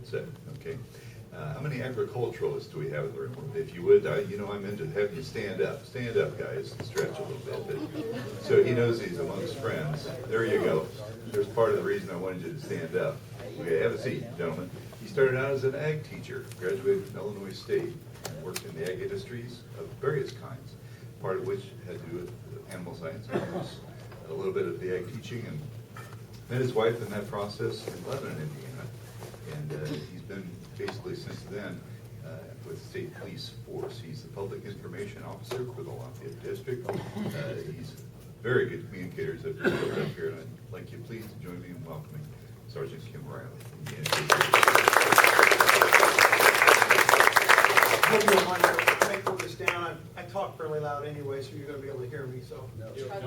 would say. Okay. How many agriculturalists do we have in the room? If you would, I'm into having you stand up. Stand up, guys, and stretch a little bit. So he knows he's amongst friends. There you go. There's part of the reason I wanted you to stand up. Okay, have a seat, gentlemen. He started out as an ag teacher, graduated from Illinois State, and worked in the ag industries of various kinds, part of which had to do with animal science, a little bit of the ag teaching, and met his wife in that process in Lebanon, Indiana. And he's been basically since then with State Police Force. He's the public information officer for the Lafayette District. He's very good communicators that we up here, and I'd like you please to join me in welcoming Sergeant Kim Riley. Hope you don't mind if I put this down. I talk fairly loud anyway, so you're going to be able to hear me. So you can't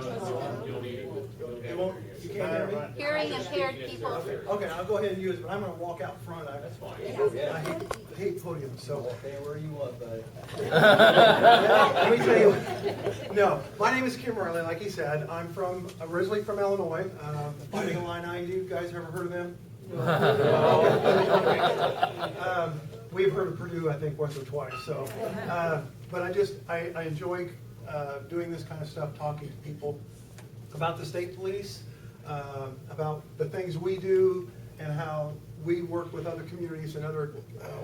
hear me. Hearing impaired people. Okay, I'll go ahead and use it, but I'm going to walk out front. That's fine. I hate podiums, so. Okay, where you want, buddy? Let me tell you. No, my name is Kim Riley. Like he said, I'm originally from Illinois. Fighting Illini. You guys ever heard of them? We've heard of Purdue, I think, once or twice. So, but I enjoy doing this kind of stuff, talking to people about the state police, about the things we do, and how we work with other communities and other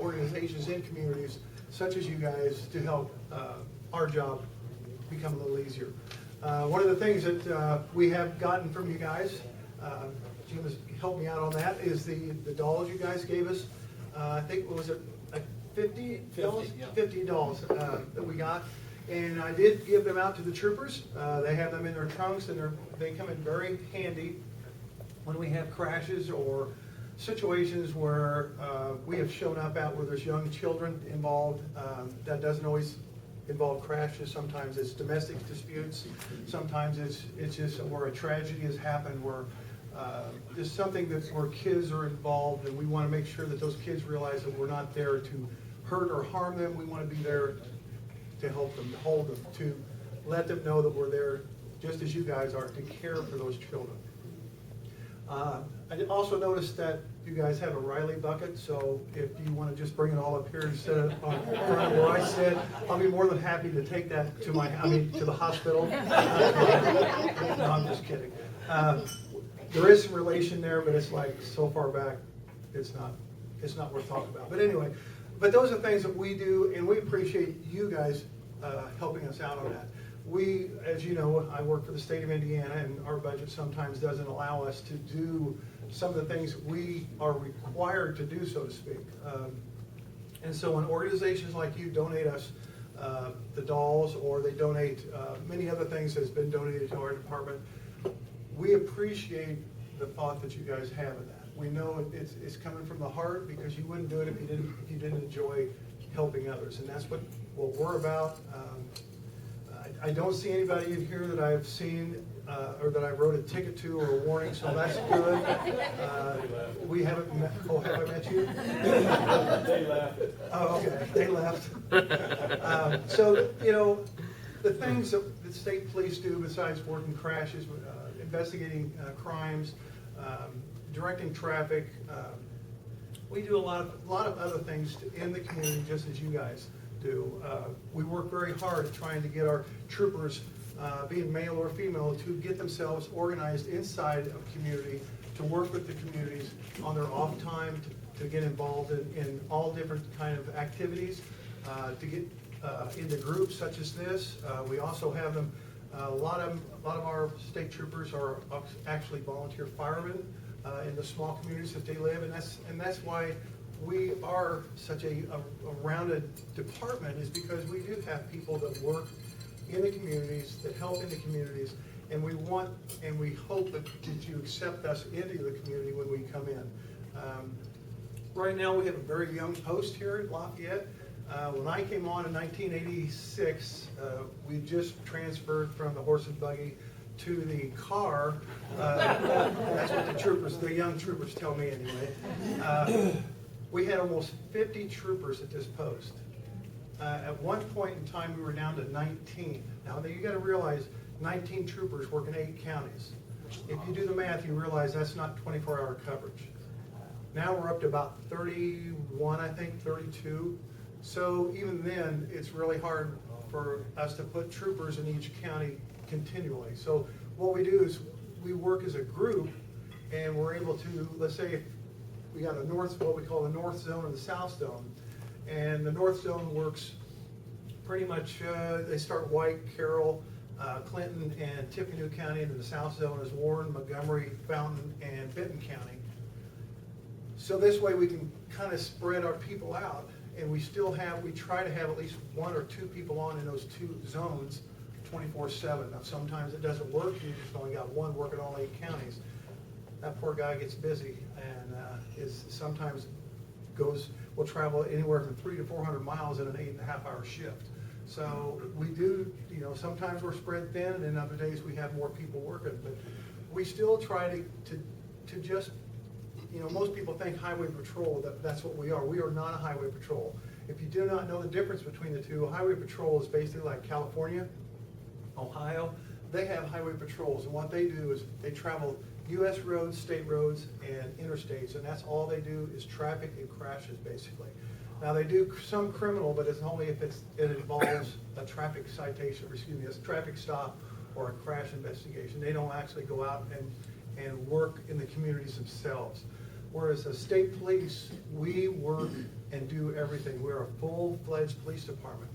organizations in communities, such as you guys, to help our job become a little easier. One of the things that we have gotten from you guys, Jim has helped me out on that, is the dolls you guys gave us. I think, what was it, $50 that we got. And I did give them out to the troopers. They have them in their trunks, and they come in very handy when we have crashes or situations where we have shown up at where there's young children involved. That doesn't always involve crashes. Sometimes it's domestic disputes. Sometimes it's just where a tragedy has happened, where there's something where kids are involved, and we want to make sure that those kids realize that we're not there to hurt or harm them. We want to be there to help them, to hold them, to let them know that we're there, just as you guys are, to care for those children. I also noticed that you guys have a Riley bucket, so if you want to just bring it all up here instead of on front where I sit, I'll be more than happy to take that to to the hospital. No, I'm just kidding. There is some relation there, but it's like so far back, it's not worth talking about. But anyway, those are things that we do, and we appreciate you guys helping us out on that. We, as you know, I work for the state of Indiana, and our budget sometimes doesn't allow us to do some of the things we are required to do, so to speak. And so when organizations like you donate us the dolls, or they donate many other things that's been donated to our department, we appreciate the thought that you guys have in that. We know it's coming from the heart, because you wouldn't do it if you didn't enjoy helping others, and that's what we're about. I don't see anybody in here that I've seen or that I wrote a ticket to or a warning, so that's good. We haven't met. Oh, have I met you? They left. Oh, okay. They left. So, the things that the state police do besides working crashes, investigating crimes, directing traffic, we do a lot of other things in the community, just as you guys do. We work very hard at trying to get our troopers, being male or female, to get themselves organized inside of community, to work with the communities on their off time, to get involved in all different kind of activities, to get into groups such as this. We also have them. A lot of our state troopers are actually volunteer firemen in the small communities that they live, and that's why we are such a rounded department, is because we do have people that work in the communities, that help in the communities, and we want and we hope that you accept us into the community when we come in. Right now we have a very young post here at Lafayette. When I came on in 1986, we just transferred from the horse and buggy to the car. That's what the young troopers tell me anyway. We had almost 50 troopers at this post. At one point in time, we were down to 19. Now, you got to realize 19 troopers working 8 counties. If you do the math, you realize that's not 24-hour coverage. Now we're up to about 31, I think, 32. So even then, it's really hard for us to put troopers in each county continually. So what we do is we work as a group, and we're able to, let's say if we got a north, what we call the north zone and the south zone. And the north zone works pretty much, they start White, Carroll, Clinton, and Tippecanoe County, and then the south zone is Warren, Montgomery, Fountain, and Benton County. So this way we can kind of spread our people out, and we try to have at least 1 or 2 people on in those 2 zones 24/7. Now sometimes it doesn't work, you just only got 1 working all 8 counties. That poor guy gets busy and sometimes will travel anywhere from 300 to 400 miles in an 8.5-hour shift. So we do, sometimes we're spread thin, and then other days we have more people working, but we still try to just, most people think highway patrol, that's what we are. We are not a highway patrol. If you do not know the difference between the two, a highway patrol is basically like California, Ohio. They have highway patrols, and what they do is they travel US roads, state roads, and interstates, and that's all they do is traffic and crashes, basically. Now, they do some criminal, but it's only if it involves a traffic citation, or excuse me, a traffic stop or a crash investigation. They don't actually go out and work in the communities themselves. Whereas the state police, we work and do everything. We're a full-fledged police department.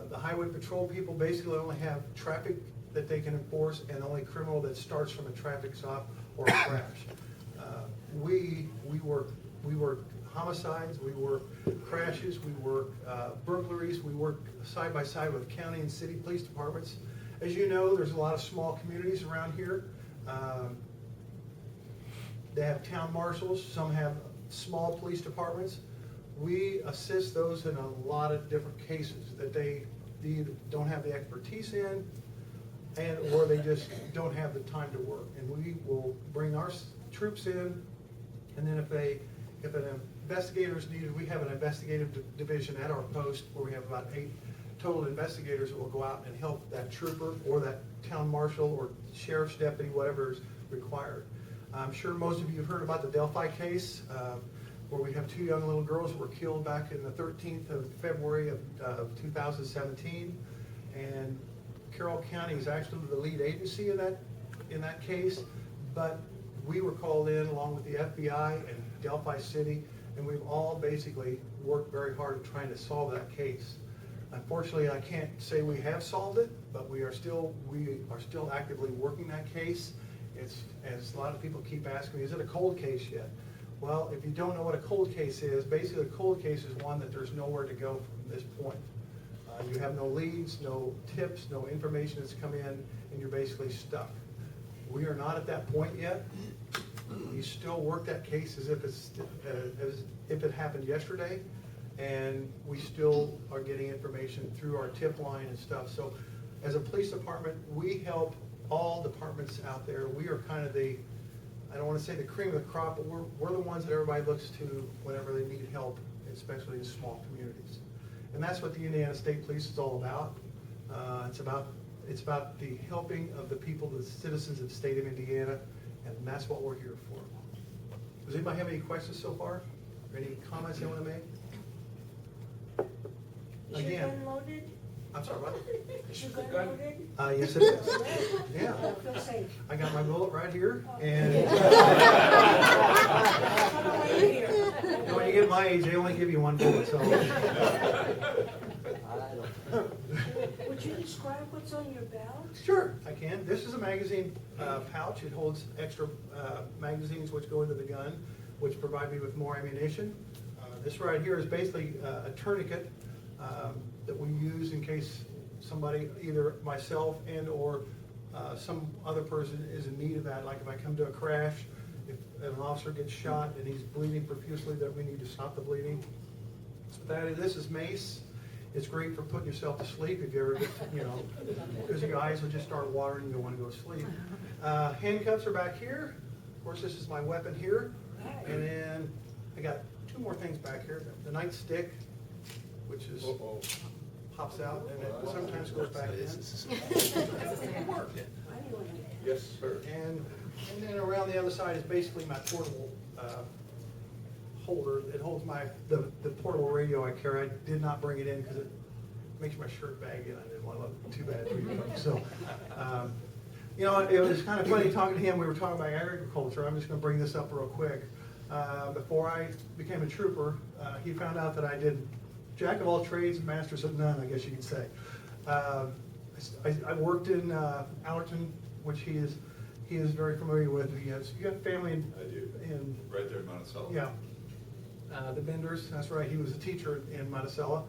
The highway patrol people basically only have traffic that they can enforce, and only criminal that starts from a traffic stop or a crash. We work homicides, we work crashes, we work burglaries, we work side by side with county and city police departments. As you know, there's a lot of small communities around here. They have town marshals, some have small police departments. We assist those in a lot of different cases that they either don't have the expertise in, or they just don't have the time to work. And we will bring our troops in, and then if an investigator is needed, we have an investigative division at our post where we have about 8 total investigators that will go out and help that trooper or that town marshal or sheriff's deputy, whatever is required. I'm sure most of you have heard about the Delphi case, where we have 2 young little girls that were killed back in the 13th of February of 2017. And Carroll County is actually the lead agency in that case, but we were called in along with the FBI and Delphi City, and we've all basically worked very hard at trying to solve that case. Unfortunately, I can't say we have solved it, but we are still actively working that case. It's, as a lot of people keep asking me, is it a cold case yet? Well, if you don't know what a cold case is, basically a cold case is one that there's nowhere to go from this point. You have no leads, no tips, no information that's come in, and you're basically stuck. We are not at that point yet. We still work that case as if it happened yesterday, and we still are getting information through our tip line and stuff. So as a police department, we help all departments out there. We are kind of I don't want to say the cream of the crop, but we're the ones that everybody looks to whenever they need help, especially in small communities. And that's what the Indiana State Police is all about. It's about the helping of the people, the citizens of the state of Indiana, and that's what we're here for. Does anybody have any questions so far? Or any comments they want to make? Is your Again. gun loaded? I'm sorry, what? Is your gun loaded? Yes, it is. Yeah. I feel safe. I got my bullet right here, and when you get my age, they only give you 1 bullet, so. Would you describe what's on your belt? Sure, I can. This is a magazine pouch. It holds extra magazines which go into the gun, which provide me with more ammunition. This right here is basically a tourniquet that we use in case somebody, either myself and or some other person is in need of that. Like if I come to a crash, if an officer gets shot and he's bleeding profusely, that we need to stop the bleeding. This is mace. It's great for putting yourself to sleep if you ever get, because your eyes will just start watering, you don't want to go to sleep. Handcuffs are back here. Of course, this is my weapon here. And then I got 2 more things back here. The nightstick, which is pops out, and it sometimes goes back in. Yes, sir. And then around the other side is basically my portable holder. It holds the portable radio I carry. I did not bring it in because it makes my shirt baggy and I didn't want to look too bad for you folks. So, you know, it was kind of funny talking to him. We were talking about agriculture. I'm just going to bring this up real quick. Before I became a trooper, he found out that I did jack of all trades, masters of none, I guess you could say. I worked in Allerton, which he is very familiar with. You got family in. I do. In, Right there in Monticello. yeah. The Benders, that's right. He was a teacher in Monticello.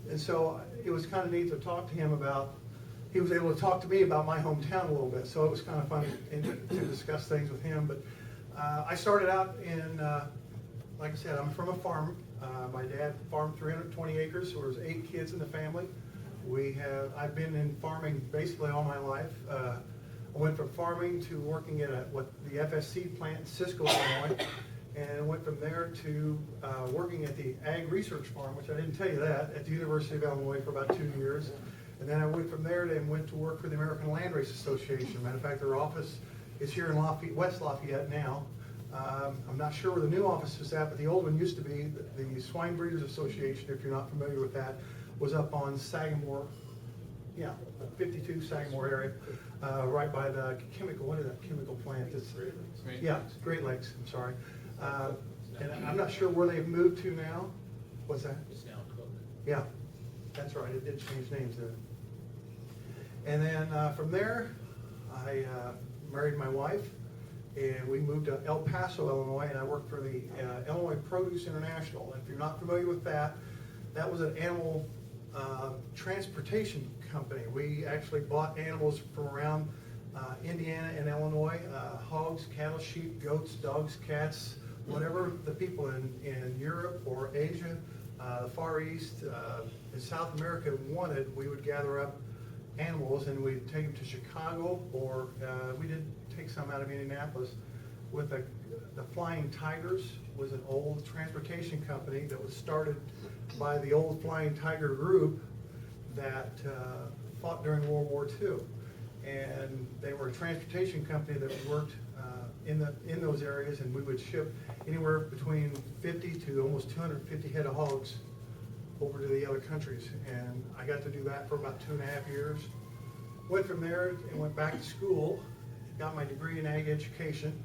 And so it was kind of neat to talk to him about, he was able to talk to me about my hometown a little bit. So it was kind of fun to discuss things with him. But I started out in, like I said, I'm from a farm. My dad farmed 320 acres. There was 8 kids in the family. I've been in farming basically all my life. I went from farming to working at the FSC plant in Cisco, Illinois, and went from there to working at the Ag Research Farm, which I didn't tell you that, at the University of Illinois for about 2 years. And then I went from there and went to work for the American Landrace Association. Matter of fact, their office is here in West Lafayette now. I'm not sure where the new office is at, but the old one used to be. The Swine Breeders Association, if you're not familiar with that, was up on Sagamore, 52 Sagamore area, right by the what is that chemical plant? It's, Great Lakes, I'm sorry. And I'm not sure where they've moved to now. What's that? It's now Cook. Yeah, that's right, it did change names there. And then from there, I married my wife, and we moved to El Paso, Illinois, and I worked for the Illinois Produce International. And if you're not familiar with that, that was an animal transportation company. We actually bought animals from around Indiana and Illinois, hogs, cattle, sheep, goats, dogs, cats, whatever the people in Europe or Asia, the Far East, in South America wanted, we would gather up animals and we'd take them to Chicago, or we did take some out of Indianapolis. With the Flying Tigers was an old transportation company that was started by the old Flying Tiger group that fought during World War II. And they were a transportation company that worked in those areas, and we would ship anywhere between 50 to almost 250 head of hogs over to the other countries. And I got to do that for about 2.5 years. Went from there and went back to school, got my degree in ag education.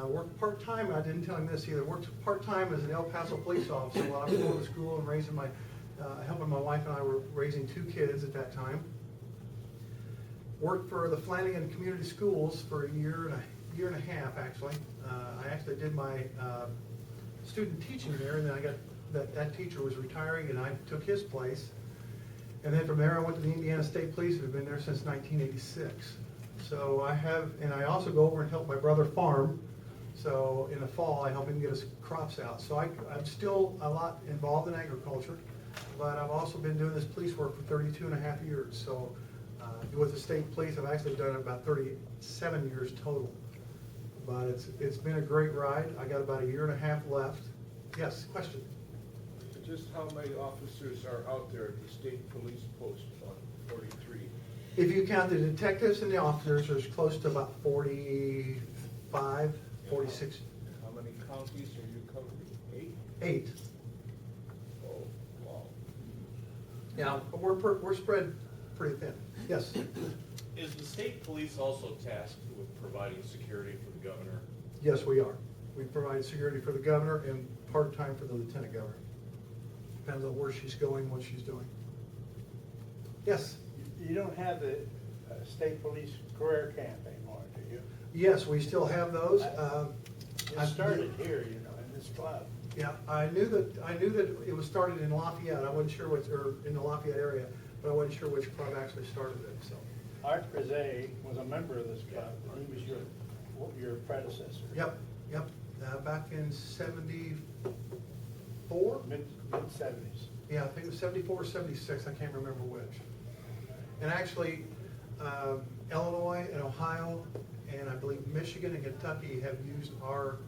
Worked part-time, I didn't tell him this either, worked part-time as an El Paso police officer while I was going to school and raising helping my wife and I were raising 2 kids at that time. Worked for the Flanagan Community Schools for a year and a half, actually. I actually did my student teaching there, and then I got that teacher was retiring, and I took his place. And then from there, I went to the Indiana State Police, and have been there since 1986. So I also go over and help my brother farm. So in the fall, I help him get his crops out. So I'm still a lot involved in agriculture, but I've also been doing this police work for 32.5 years. So with the state police, I've actually done it about 37 years total. But it's been a great ride. I got about 1.5 years left. Yes, question? Just how many officers are out there at the state police post on 43? If you count the detectives and the officers, there's close to about 45, 46. How many counties are you covering? 8? 8. Oh, wow. Yeah, but we're spread pretty thin. Yes. Is the state police also tasked with providing security for the governor? Yes, we are. We provide security for the governor and part-time for the lieutenant governor. Depends on where she's going, what she's doing. Yes? You don't have the state police career camp anymore, do you? Yes, we still have those. It started here, you know, in this club. Yeah, I knew that it was started in Lafayette. I wasn't sure or in the Lafayette area, but I wasn't sure which club actually started it, so. Art Brizet was a member of this club, and he was your predecessor. Yep. Back in 74? Mid-70s. Yeah, I think it was 74 or 76, I can't remember which. And actually, Illinois and Ohio, and I believe Michigan and Kentucky have used our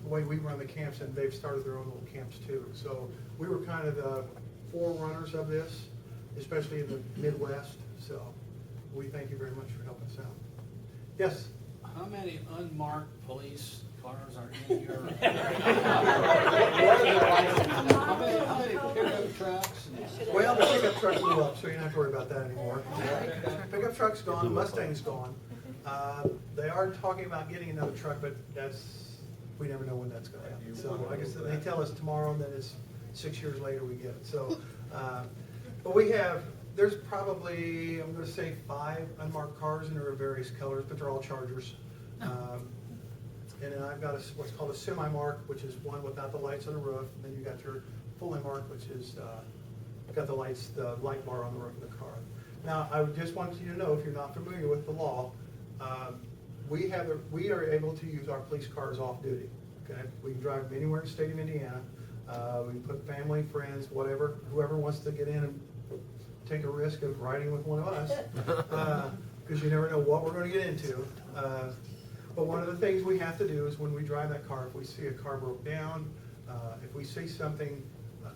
way we run the camps, and they've started their own little camps too. So we were kind of the forerunners of this, especially in the Midwest. So we thank you very much for helping us out. Yes? How many unmarked police cars are in your? How many pickup trucks? Well, the pickup trucks blew up, so you don't have to worry about that anymore. Pickup truck's gone, the Mustang's gone. They are talking about getting another truck, but we never know when that's gonna happen. So I guess they tell us tomorrow, and then it's 6 years later we get it. So, but there's probably, I'm gonna say 5 unmarked cars, and they're of various colors, but they're all Chargers. And then I've got what's called a semi-mark, which is one without the lights on the roof. And then you got your fully marked, which is got the light bar on the roof of the car. Now, I would just want you to know, if you're not familiar with the law, we are able to use our police cars off duty. Okay, we can drive them anywhere in the state of Indiana. We can put family, friends, whatever, whoever wants to get in and take a risk of riding with one of us, because you never know what we're going to get into. But one of the things we have to do is when we drive that car, if we see a car broke down, if we see something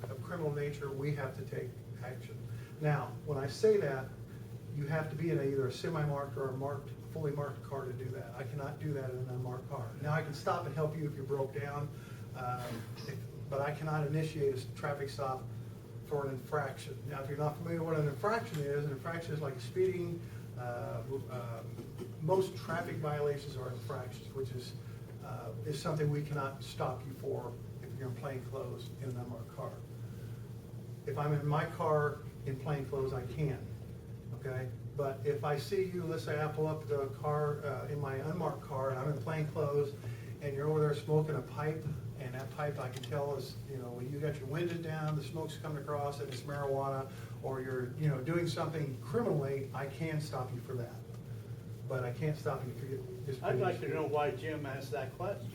of criminal nature, we have to take action. Now, when I say that, you have to be in either a semi-marked or a fully marked car to do that. I cannot do that in an unmarked car. Now, I can stop and help you if you're broke down, but I cannot initiate a traffic stop for an infraction. Now, if you're not familiar with what an infraction is like speeding. Most traffic violations are infractions, which is something we cannot stop you for if you're in plain clothes in an unmarked car. If I'm in my car in plain clothes, I can, okay? But if I see you, let's say I pull up the car in my unmarked car and I'm in plain clothes and you're over there smoking a pipe, and that pipe I can tell is, when you got your windows down, the smoke's coming across and it's marijuana, or you're, doing something criminally, I can stop you for that. But I can't stop you for just. I'd like to know why Jim asked that question.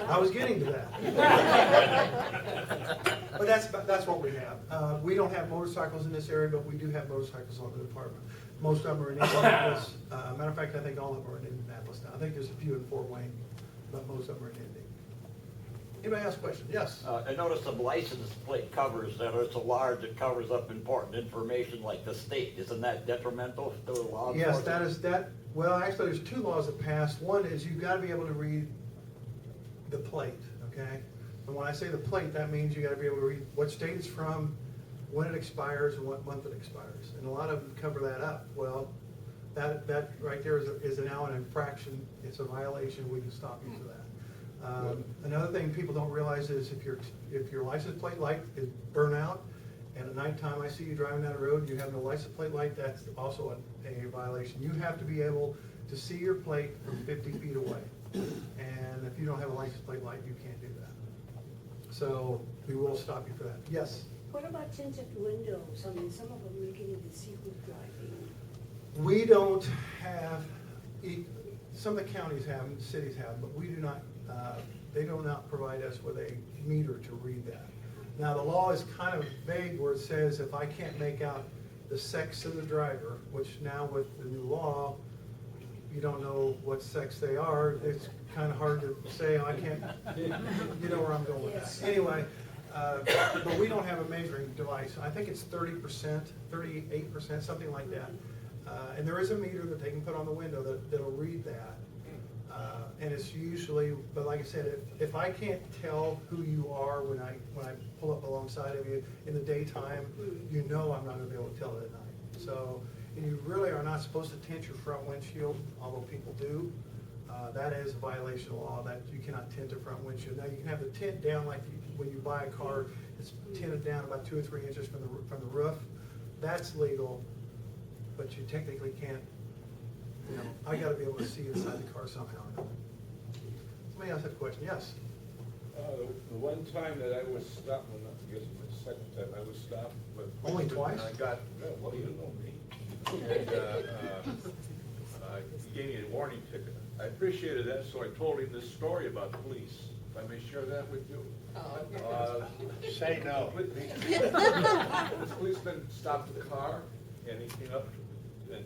I was getting to that. But that's what we have. We don't have motorcycles in this area, but we do have motorcycles on the department. Most of them are in Indianapolis. Matter of fact, I think all of them are in Indianapolis now. I think there's a few in Fort Wayne, but most of them are in Indy. Anybody else a question? Yes? I noticed some license plate covers that are so large it covers up important information like the state. Isn't that detrimental to the law enforcement? Yes, well, actually, there's 2 laws that passed. One is you've got to be able to read the plate, okay? And when I say the plate, that means you got to be able to read what state it's from, when it expires, and what month it expires. And a lot of them cover that up. Well, that right there is now an infraction. It's a violation. We can stop you for that. Another thing people don't realize is if your license plate light is burnt out, and at nighttime I see you driving down the road and you have no license plate light, that's also a violation. You have to be able to see your plate from 50 feet away. And if you don't have a license plate light, you can't do that. So we will stop you for that. Yes? What about tinted windows? I mean, some of them making it see who's driving. We don't have, some of the counties have, and cities have, but we do not, they do not provide us with a meter to read that. Now, the law is kind of vague where it says if I can't make out the sex of the driver, which now with the new law, you don't know what sex they are, it's kind of hard to say, I can't, you know where I'm going with that. Anyway, but we don't have a measuring device. I think it's 30%, 38%, something like that. And there is a meter that they can put on the window that'll read that. And it's usually, but like I said, if I can't tell who you are when I pull up alongside of you in the daytime, you know I'm not gonna be able to tell it at night. So, and you really are not supposed to tint your front windshield, although people do. That is a violation of law, that you cannot tint a front windshield. Now, you can have the tint down like when you buy a car, it's tinted down about 2 or 3 inches from the roof. That's legal, but you technically can't, I gotta be able to see inside the car somehow. Somebody else have a question? Yes? The one time that I was stopped, well, not, I guess it was the second time I was stopped. But Only twice? I got, well, you know me. And he gave me a warning ticket. I appreciated that, so I told him this story about police. If I may share that with you. Say no. The policeman stopped the car, and he came up and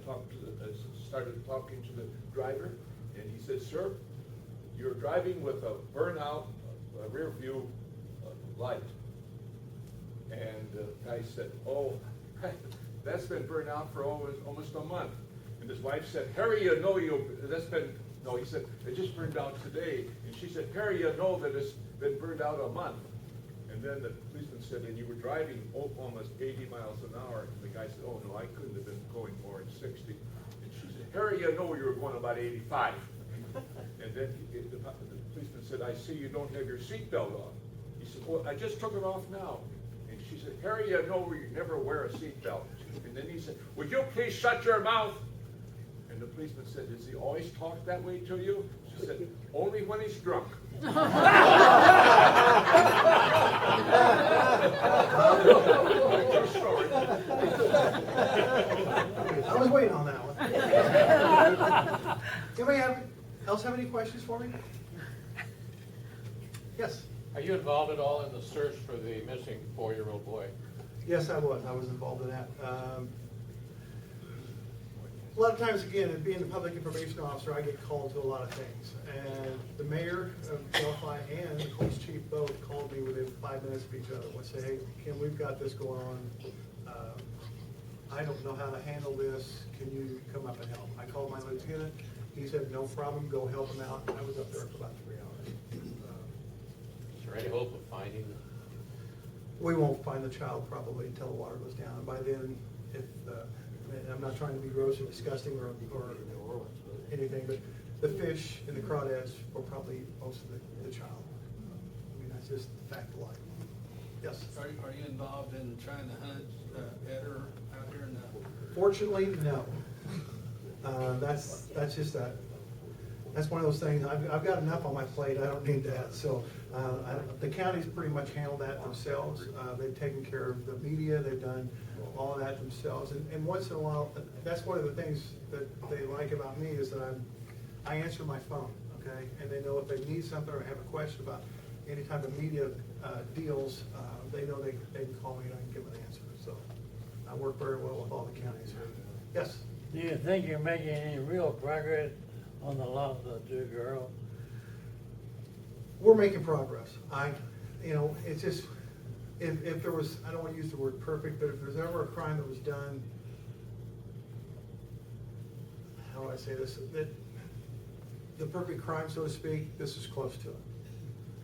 started talking to the driver, and he said, "Sir, you're driving with a burnout rear view light." And the guy said, "Oh, that's been burned out for almost a month." And his wife said, "Harry, that's been No, he said, it just burned out today. And she said, Harry, you know that it's been burned out a month. And then the policeman said, and you were driving almost 80 miles an hour. And the guy said, oh, no, I couldn't have been going more than 60. And she said, Harry, you know you were going about 85. And then the policeman said, I see you don't have your seatbelt on. He said, well, I just took it off now. And she said, Harry, you know you never wear a seatbelt. And then he said, would you please shut your mouth? And the policeman said, does he always talk that way to you? She said, only when he's drunk. True story. I was waiting on that one. Anybody else have any questions for me? Yes. Are you involved at all in the search for the missing 4-year-old boy? Yes, I was. I was involved in that. A lot of times, again, being the public information officer, I get called to a lot of things. And the mayor of Delphi and the police chief both called me within 5 minutes of each other. Would say, hey, Kim, we've got this going on. I don't know how to handle this. Can you come up and help? I called my lieutenant. He said, no problem, go help him out. I was up there for about 3 hours. Is there any hope of finding them? We won't find the child probably until the water goes down. And by then, if, and I'm not trying to be gross or disgusting or anything, but the fish and the crawdads will probably eat most of the child. I mean, that's just the fact of life. Yes? Are you involved in trying to hunt better out here in the? Fortunately, no. That's just that's one of those things. I've got enough on my plate. I don't need that. So the county's pretty much handled that themselves. They've taken care of the media. They've done all of that themselves. And once in a while, that's one of the things that they like about me is that I answer my phone, okay? And they know if they need something or have a question about any type of media deals, they know they can call me and I can give them an answer. So I work very well with all the counties here. Yes? Do you think you're making any real progress on the loss of the 2 girls? We're making progress. It's just, if there was, I don't want to use the word perfect, but if there's ever a crime that was done, how do I say this, that the perfect crime, so to speak, this is close to it.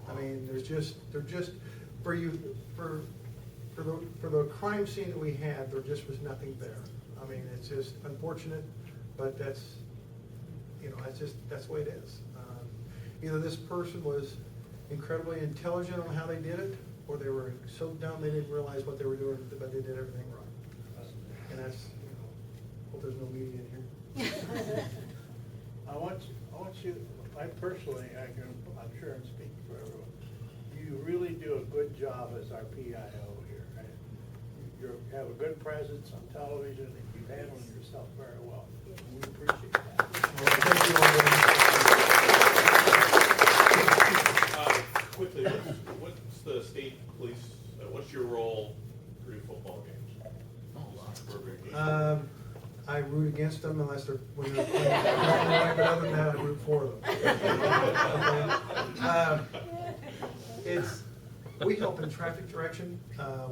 I mean, they're just, for the crime scene that we had, there just was nothing there. I mean, it's just unfortunate, but that's the way it is. Either this person was incredibly intelligent on how they did it, or they were so dumb they didn't realize what they were doing, but they did everything right. And that's, hope there's no media in here. I personally, I'm sure I'm speaking for everyone, you really do a good job as our PIO here. Right? You have a good presence on television, and you handle yourself very well. And we appreciate that. Well, thank you all very much. Quickly, what's the state police, what's your role through football games? I root against them unless when they're playing Illinois, but other than that, I root for them. We help in traffic direction.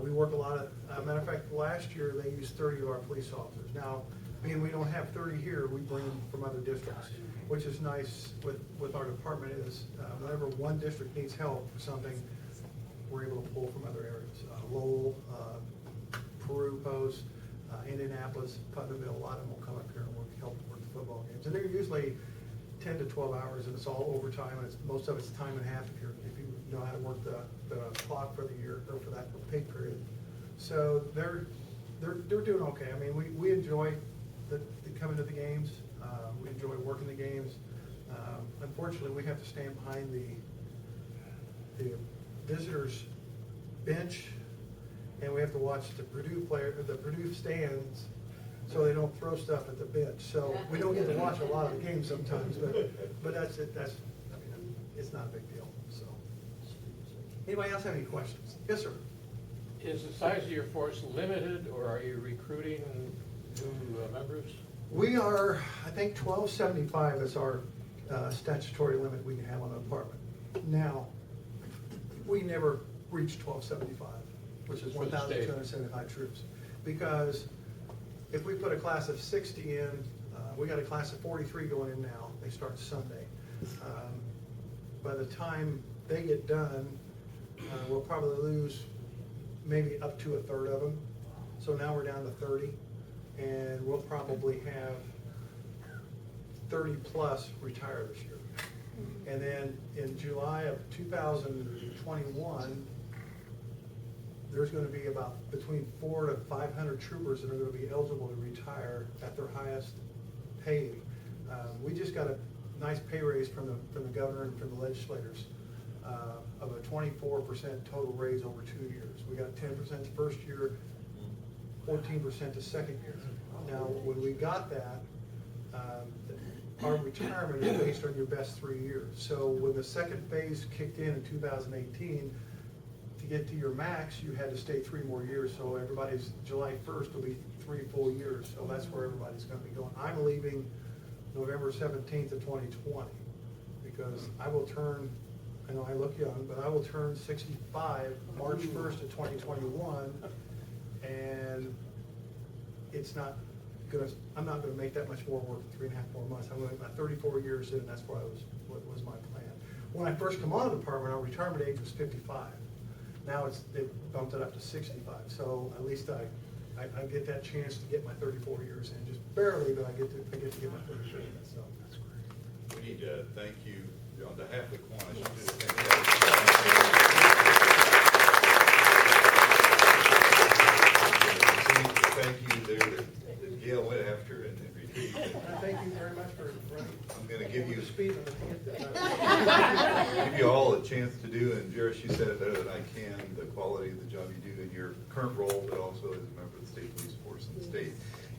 We work a lot of, matter of fact, last year they used 30 of our police officers. Now, being we don't have 30 here, we bring them from other districts, which is nice with our department is whenever one district needs help for something, we're able to pull from other areas. Lowell, Peru Post, Indianapolis, Putnamville, a lot of them will come up here and help work the football games. And they're usually 10 to 12 hours, and it's all overtime, and most of it's time and a half if you know how to work the clock for the year or for that pay period. So they're doing okay. I mean, we enjoy the coming to the games. We enjoy working the games. Unfortunately, we have to stand behind the visitors bench, and we have to watch the Purdue stands, so they don't throw stuff at the bench. So we don't get to watch a lot of the games sometimes, but that's it. I mean, it's not a big deal. So, anybody else have any questions? Yes, sir. Is the size of your force limited, or are you recruiting new members? We are, I think, 1275 is our statutory limit we can have on the department. Now, we never reach 1275, which is 1,275 troops, because if we put a class of 60 in, We got a class of 43 going in now. They start Sunday. By the time they get done, we'll probably lose maybe up to a third of them. So now we're down to 30, and we'll probably have 30 plus retire this year. And then in July of 2021, there's going to be about between 400 to 500 troopers that are going to be eligible to retire at their highest pay. We just got a nice pay raise from the governor and from the legislators of a 24% total raise over 2 years. We got 10% the first year, 14% the second year. Now, when we got that, our retirement is based on your best 3 years. So when the second phase kicked in 2018, to get to your max, you had to stay 3 more years. So everybody's July 1st will be 3 full years. So that's where everybody's going to be going. I'm leaving November 17th of 2020 because I will turn, I know I look young, but I will turn 65 March 1st of 2021, and it's not gonna, I'm not gonna make that much more work in 3.5 more months. I'm about 34 years in, and that's what was my plan. When I first come on the department, our retirement age was 55. Now they bumped it up to 65. So at least I get that chance to get my 34 years in, just barely, but I get to get my 34 in. So that's great. We need to thank you on behalf of the Kiwanis. You did a fantastic job. Thank you there that Gail went after and retrieved. Thank you very much for running. I'm going to give you Speed on the give you all a chance to do, and Jerris, you said it better than I can, the quality of the job you do in your current role, but also as a member of the state police force in the state.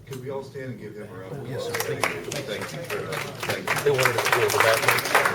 Could we all stand and give him a round of applause? Yes, sir. Thank you very much. Thank you. They wanted to go to the bathroom.